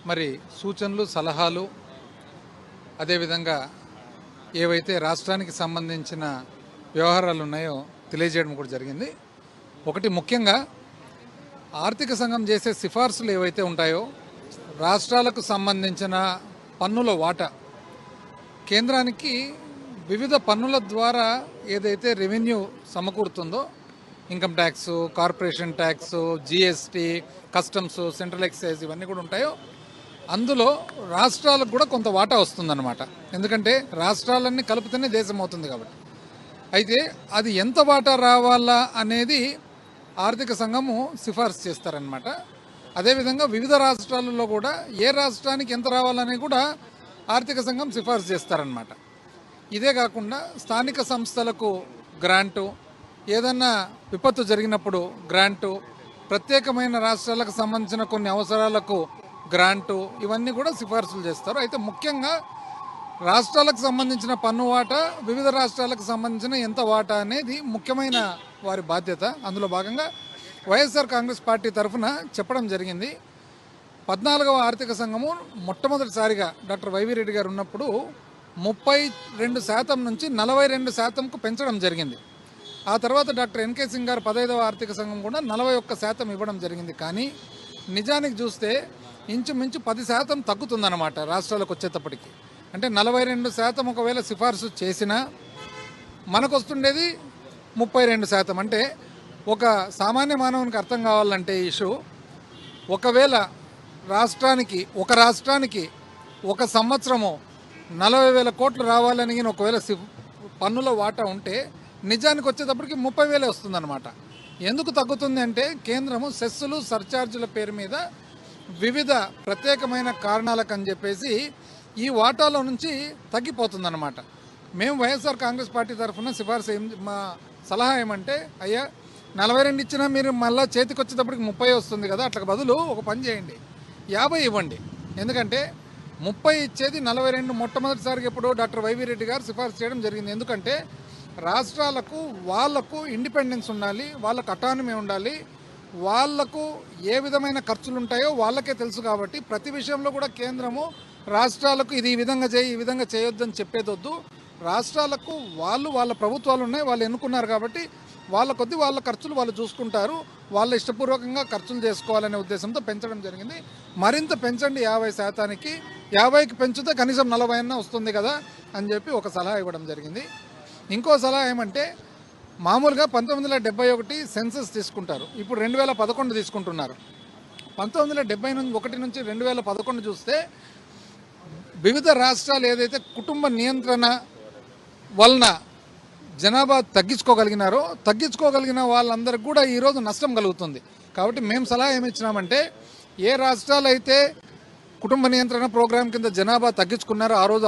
మరి సూచనలు సలహాలు అదేవిధంగా ఏవైతే రాష్ట్రానికి సంబంధించిన వ్యవహారాలు ఉన్నాయో తెలియజేయడం కూడా జరిగింది. ఒకటి ముఖ్యంగా ఆర్థిక సంఘం చేసే సిఫార్సులు ఏవైతే ఉంటాయో రాష్ట్రాలకు సంబంధించిన పన్నుల వాటా కేంద్రానికి వివిధ పన్నుల ద్వారా ఏదైతే రెవెన్యూ సమకూరుతుందో income tax, corporation tax, GST, customs, central excise ఇవన్నీ కూడా ఉంటాయో అందులో రాష్ట్రాలకు కూడా కొంత వాటా వస్తుందన్నమాట. ఎందుకంటే రాష్ట్రాలన్నీ కలిపితేనే దేశం అవుతుంది కాబట్టి. అయితే అది ఎంత వాటా రావాలా అనేది ఆర్థిక సంఘము సిఫార్సు చేస్తారనమాట. అదేవిధంగా వివిధ రాష్ట్రాలలో కూడా ఏ రాష్ట్రానికి ఎంత రావాలని కూడా ఆర్థిక సంఘం సిఫార్సు చేస్తారనమాట. ఇదే కాకుండా స్థానిక సంస్థలకు గ్రాంటు, ఏదన్నా విపత్తు జరిగినప్పుడు గ్రాంటు, ప్రత్యేకమైన రాష్ట్రాలకు సంబంధించిన కొన్ని అవసరాలకు గ్రాంటు, ఇవన్నీ కూడా సిఫార్సులు చేస్తారు. అయితే ముఖ్యంగా రాష్ట్రాలకు సంబంధించిన పన్ను వాటా, వివిధ రాష్ట్రాలకు సంబంధించిన ఎంత వాటా అనేది ముఖ్యమైన వారి బాధ్యత. అందులో భాగంగా వైఎస్ఆర్ కాంగ్రెస్ పార్టీ తరఫున చెప్పడం జరిగింది. 14వ ఆర్థిక సంఘము మొట్టమొదటిసారిగా డాక్టర్ వైవి రెడ్డి గారు ఉన్నప్పుడు 32% నుంచి 42%కు పెంచడం జరిగింది. ఆ తర్వాత డాక్టర్ ఎన్కే సింగ్ గారు 15వ ఆర్థిక సంఘం కూడా 41% ఇవ్వడం జరిగింది. కానీ నిజానికి చూస్తే ఇంచుమించు 10% తగ్గుతుందన్నమాట రాష్ట్రాలకు వచ్చేటప్పటికి. అంటే 42% ఒకవేళ సిఫార్సు చేసినా మనకు వస్తుండేది 32%. అంటే ఒక సామాన్య మానవునికి అర్థం కావాలంటే ఈ ఇష్యూ, ఒకవేళ ఒక రాష్ట్రానికి ఒక సంవత్సరము 40,000 కోట్లు రావాలని ఒకవేళ పన్నుల వాటా ఉంటే నిజానికి వచ్చేటప్పటికి 30,000 వస్తుందన్నమాట. ఎందుకు తగ్గుతుంది అంటే కేంద్రము సెస్సులు సర్ఛార్జీల పేరు మీద వివిధ ప్రత్యేకమైన కారణాలకు అని చెప్పేసి ఈ వాటాలో నుంచి తగ్గిపోతుందన్నమాట. మేము వైఎస్ఆర్ కాంగ్రెస్ పార్టీ తరఫున సిఫార్సు మా సలహా ఏమంటే, అయ్యా 42 ఇచ్చినా మీరు మళ్ళీ చేతికి వచ్చేటప్పటికి 30 వస్తుంది కదా, అట్లా బదులు ఒక పని చేయండి, 50 ఇవ్వండి. ఎందుకంటే 30 ఇచ్చేది 42 మొట్టమొదటిసారిగా ఎప్పుడు డాక్టర్ వైవి రెడ్డి గారు సిఫార్సు చేయడం జరిగింది. ఎందుకంటే రాష్ట్రాలకు వాళ్లకు ఇండిపెండెన్స్ ఉండాలి, వాళ్ళకు అటానమీ ఉండాలి, వాళ్లకు ఏ విధమైన ఖర్చులు ఉంటాయో వాళ్ళకే తెలుసు. కాబట్టి ప్రతి విషయంలో కూడా కేంద్రము రాష్ట్రాలకు ఇది ఈ విధంగా చేయి, ఈ విధంగా చేయొద్దని చెప్పేదొద్దు. రాష్ట్రాలకు వాళ్ళ ప్రభుత్వాలు ఉన్నాయి, వాళ్ళు ఎన్నుకున్నారు కాబట్టి వాళ్ళ కొద్దీ వాళ్ళ ఖర్చులు వాళ్ళు చూసుకుంటారు, వాళ్ళ ఇష్టపూర్వకంగా ఖర్చులు చేసుకోవాలనే ఉద్దేశంతో పెంచడం జరిగింది. మరింత పెంచండి 50%కి, 50కి పెంచితే కనీసం 40 అన్నా వస్తుంది కదా అని చెప్పి ఒక సలహా ఇవ్వడం జరిగింది. ఇంకో సలహా ఏమంటే, మామూలుగా 1971 సెన్సస్ తీసుకుంటారు, ఇప్పుడు 2011 తీసుకుంటున్నారు. 1971 నుంచి 2011 చూస్తే వివిధ రాష్ట్రాలు ఏదైతే కుటుంబ నియంత్రణ వలన జనాభా తగ్గించుకోగలిగిన వాళ్ళందరికీ కూడా ఈరోజు నష్టం కలుగుతుంది. కాబట్టి మేము సలహా ఏమి ఇచ్చినామంటే, ఏ రాష్ట్రాలు అయితే కుటుంబ నియంత్రణ ప్రోగ్రాం కింద జనాభా తగ్గించుకున్నారో ఆ రోజు